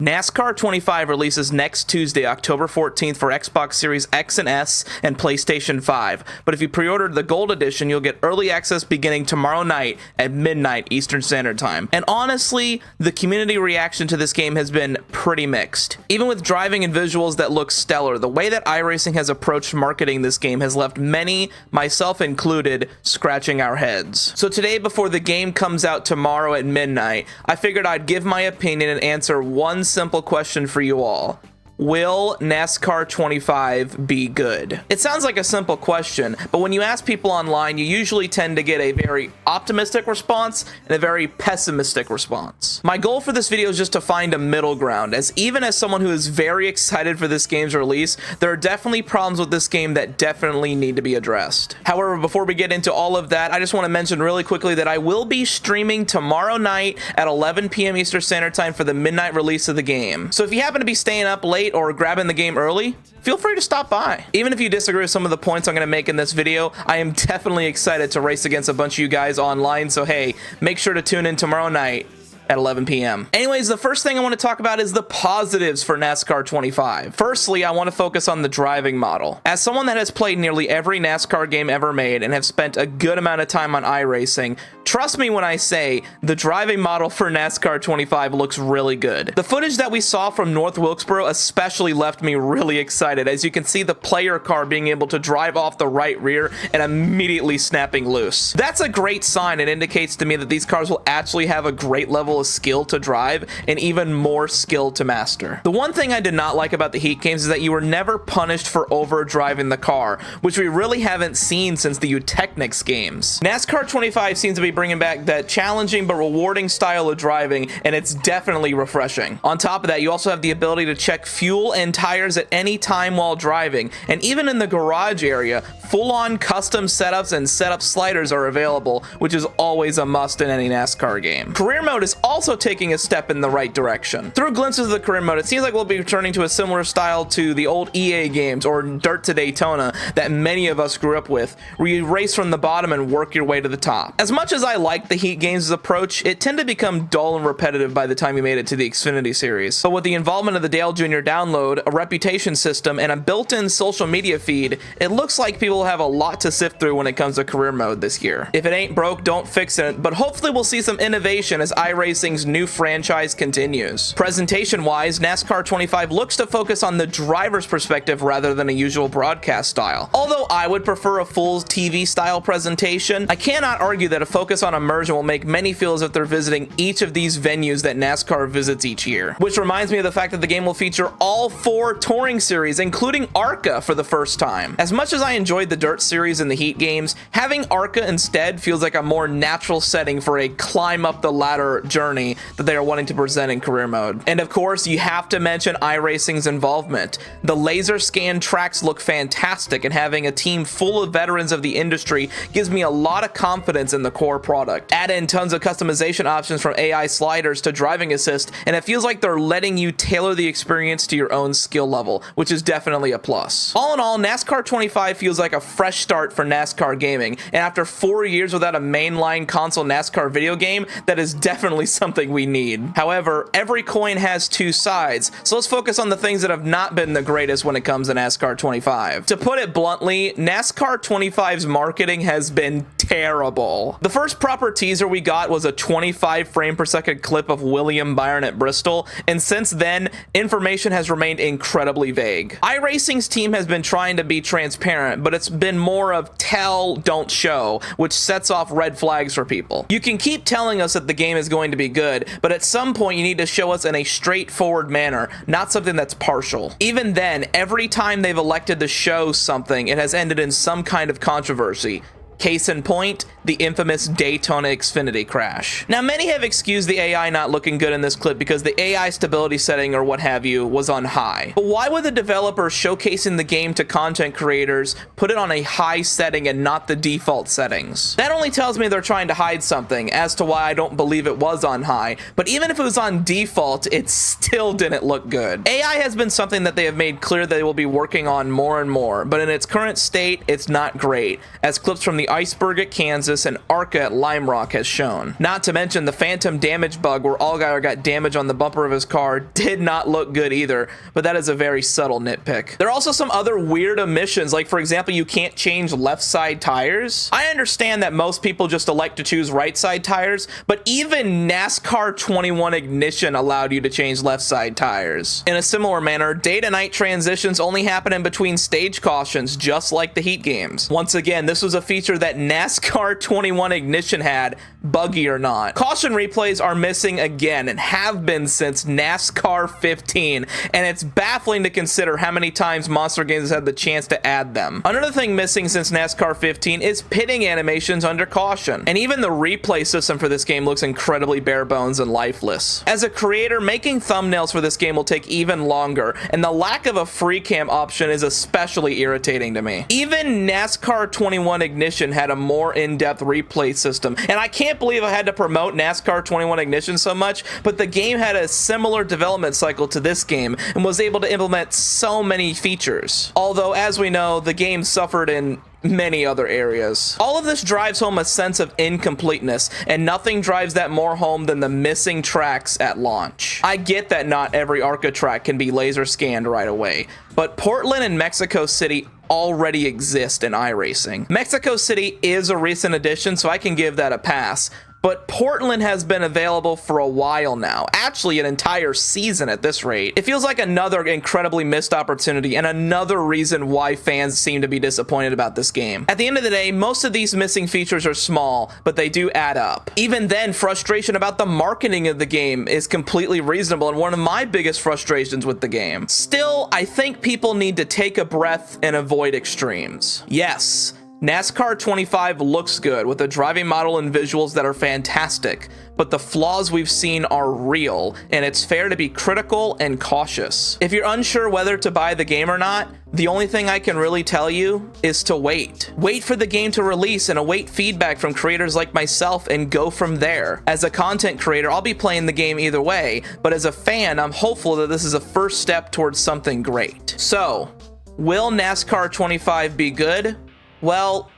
NASCAR 25 releases next Tuesday, October 14th for Xbox Series X and S and PlayStation 5. But if you pre-ordered the Gold Edition, you'll get early access beginning tomorrow night at midnight Eastern Standard Time. And honestly, the community reaction to this game has been pretty mixed. Even with driving and visuals that look stellar, the way that iRacing has approached marketing this game has left many, myself included, scratching our heads. So today, before the game comes out tomorrow at midnight, I figured I'd give my opinion and answer one simple question for you all. Will NASCAR 25 be good? It sounds like a simple question, but when you ask people online, you usually tend to get a very optimistic response and a very pessimistic response. My goal for this video is just to find a middle ground, as even as someone who is very excited for this game's release, there are definitely problems with this game that definitely need to be addressed. However, before we get into all of that, I just want to mention really quickly that I will be streaming tomorrow night at 11 p.m. Eastern Standard Time for the midnight release of the game. So if you happen to be staying up late or grabbing the game early, feel free to stop by. Even if you disagree with some of the points I'm going to make in this video, I am definitely excited to race against a bunch of you guys online, so hey, make sure to tune in tomorrow night at 11 p.m. Anyways, the first thing I want to talk about is the positives for NASCAR 25. Firstly, I want to focus on the driving model. As someone that has played nearly every NASCAR game ever made and have spent a good amount of time on iRacing, trust me when I say the driving model for NASCAR 25 looks really good. The footage that we saw from North Wilkesboro especially left me really excited, as you can see the player car being able to drive off the right rear and immediately snapping loose. That's a great sign. It indicates to me that these cars will actually have a great level of skill to drive and even more skill to master. The one thing I did not like about the Heat games is that you were never punished for over driving the car, which we really haven't seen since the Eutechnics games. NASCAR 25 seems to be bringing back that challenging but rewarding style of driving, and it's definitely refreshing. On top of that, you also have the ability to check fuel and tires at any time while driving, and even in the garage area, full-on custom setups and setup sliders are available, which is always a must in any NASCAR game. Career mode is also taking a step in the right direction. Through glimpses of the career mode, it seems like we'll be returning to a similar style to the old EA games or Dirt to Daytona that many of us grew up with, where you race from the bottom and work your way to the top. As much as I like the Heat games' approach, it tended to become dull and repetitive by the time you made it to the Xfinity series. But with the involvement of the Dale Jr. download, a reputation system, and a built-in social media feed, it looks like people have a lot to sift through when it comes to career mode this year. If it ain't broke, don't fix it, but hopefully we'll see some innovation as iRacing's new franchise continues. Presentation-wise, NASCAR 25 looks to focus on the driver's perspective rather than a usual broadcast style. Although I would prefer a full TV-style presentation, I cannot argue that a focus on immersion will make many feel as if they're visiting each of these venues that NASCAR visits each year. Which reminds me of the fact that the game will feature all 4 touring series, including ARCA for the first time. As much as I enjoyed the Dirt series and the Heat games, having ARCA instead feels like a more natural setting for a climb up the ladder journey that they are wanting to present in career mode. And of course, you have to mention iRacing's involvement. The laser scan tracks look fantastic, and having a team full of veterans of the industry gives me a lot of confidence in the core product. Add in tons of customization options from AI sliders to driving assist, and it feels like they're letting you tailor the experience to your own skill level, which is definitely a plus. All in all, NASCAR 25 feels like a fresh start for NASCAR gaming, and after 4 years without a mainline console NASCAR video game, that is definitely something we need. However, every coin has 2 sides, so let's focus on the things that have not been the greatest when it comes to NASCAR 25. To put it bluntly, NASCAR 25's marketing has been terrible. The first proper teaser we got was a 25 frame per second clip of William Byron at Bristol, and since then, information has remained incredibly vague. iRacing's team has been trying to be transparent, but it's been more of tell, don't show, which sets off red flags for people. You can keep telling us that the game is going to be good, but at some point you need to show us in a straightforward manner, not something that's partial. Even then, every time they've elected to show something, it has ended in some kind of controversy. Case in point, the infamous Daytona Xfinity crash. Now, many have excused the AI not looking good in this clip because the AI stability setting or what have you was on high. But why would the developer showcasing the game to content creators put it on a high setting and not the default settings? That only tells me they're trying to hide something as to why I don't believe it was on high, but even if it was on default, it still didn't look good. AI has been something that they have made clear they will be working on more and more, but in its current state, it's not great, as clips from the Iceberg at Kansas Kansas and ARCA at Lime Rock has shown. Not to mention the phantom damage bug where Allgaier got damage on the bumper of his car did not look good either, but that is a very subtle nitpick. There are also some other weird omissions, like for example, you can't change left side tires. I understand that most people just elect to choose right side tires, but even NASCAR 21 Ignition allowed you to change left side tires. In a similar manner, day to night transitions only happen in between stage cautions, just like the Heat games. Once again, this was a feature that NASCAR 21 Ignition had, buggy or not. Caution replays are missing again and have been since NASCAR 15, and it's baffling to consider how many times Monster Games has had the chance to add them. Another thing missing since NASCAR 15 is pitting animations under caution, and even the replay system for this game looks incredibly bare bones and lifeless. As a creator, making thumbnails for this game will take even longer, and the lack of a free cam option is especially irritating to me. Even NASCAR 21 Ignition had a more in-depth replay system, and I can't believe I had to promote NASCAR 21 Ignition so much, but the game had a similar development cycle to this game and was able to implement so many features. Although, as we know, the game suffered in many other areas. All of this drives home a sense of incompleteness, and nothing drives that more home than the missing tracks at launch. I get that not every ARCA track can be laser scanned right away, but Portland and Mexico City already exist in iRacing. Mexico City is a recent addition, so I can give that a pass. But Portland has been available for a while now, actually an entire season at this rate. It feels like another incredibly missed opportunity and another reason why fans seem to be disappointed about this game. At the end of the day, most of these missing features are small, but they do add up. Even then, frustration about the marketing of the game is completely reasonable and one of my biggest frustrations with the game. Still, I think people need to take a breath and avoid extremes. Yes, NASCAR 25 looks good with a driving model and visuals that are fantastic, but the flaws we've seen are real, and it's fair to be critical and cautious. If you're unsure whether to buy the game or not, the only thing I can really tell you is to wait. Wait for the game to release and await feedback from creators like myself and go from there. As a content creator, I'll be playing the game either way, but as a fan, I'm hopeful that this is a first step towards something great. So, will NASCAR 25 be good? Well,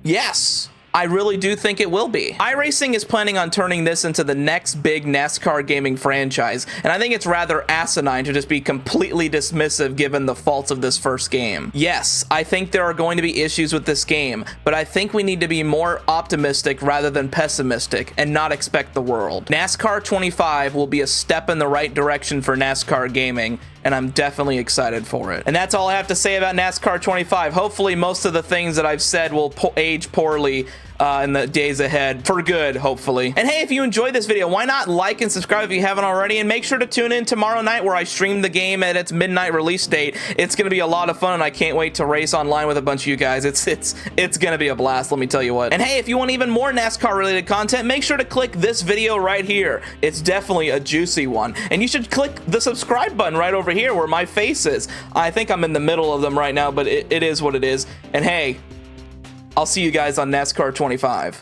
yes. I really do think it will be. iRacing is planning on turning this into the next big NASCAR gaming franchise, and I think it's rather asinine to just be completely dismissive given the faults of this first game. Yes, I think there are going to be issues with this game, but I think we need to be more optimistic rather than pessimistic and not expect the world. NASCAR 25 will be a step in the right direction for NASCAR gaming, and I'm definitely excited for it. And that's all I have to say about NASCAR 25. Hopefully most of the things that I've said will age poorly in the days ahead, for good, hopefully. And hey, if you enjoyed this video, why not like and subscribe if you haven't already, and make sure to tune in tomorrow night where I stream the game at its midnight release date. It's gonna be a lot of fun, and I can't wait to race online with a bunch of you guys. It's gonna be a blast, let me tell you what. And hey, if you want even more NASCAR related content, make sure to click this video right here. It's definitely a juicy one. And you should click the subscribe button right over here where my face is. I think I'm in the middle of them right now, but it is what it is. And hey, I'll see you guys on NASCAR 25.